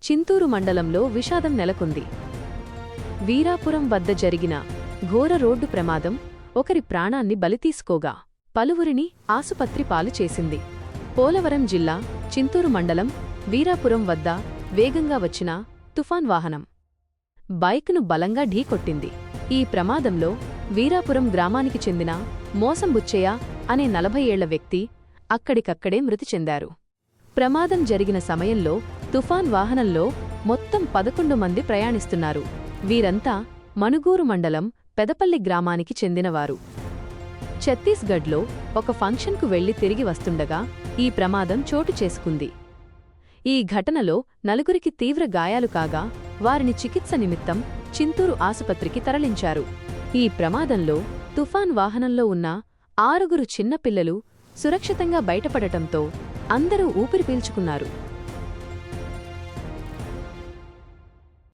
చింతూరు మండలంలో విషాదం నెలకొంది. వీరాపురం వద్ద జరిగిన ఘోర రోడ్డు ప్రమాదం ఒకరి ప్రాణాన్ని బలితీసుకోగా పలువురిని ఆసుపత్రి పాలు చేసింది. పోలవరం జిల్లా చింతూరు మండలం వీరాపురం వద్ద వేగంగా వచ్చిన తుఫాన్ వాహనం బైక్ను బలంగా ఢీకొట్టింది. ఈ ప్రమాదంలో వీరాపురం గ్రామానికి చెందిన మోసం బుచ్చయ్య అనే 40 ఏళ్ల వ్యక్తి అక్కడికక్కడే మృతి చెందారు. ప్రమాదం జరిగిన సమయంలో తుఫాన్ వాహనంలో మొత్తం 11 మంది ప్రయాణిస్తున్నారు. వీరంతా మణుగూరు మండలం పెదపల్లి గ్రామానికి చెందినవారు. ఛత్తీస్గఢ్లో ఒక ఫంక్షన్కు వెళ్లి తిరిగి వస్తుండగా ఈ ప్రమాదం చోటు చేసుకుంది. ఈ ఘటనలో 4గురికి తీవ్ర గాయాలు కాగా వారిని చికిత్స నిమిత్తం చింతూరు ఆసుపత్రికి తరలించారు. ఈ ప్రమాదంలో తుఫాన్ వాహనంలో ఉన్న 6గురు చిన్నపిల్లలు సురక్షితంగా బయటపడటంతో అందరూ ఊపిరి పీల్చుకున్నారు.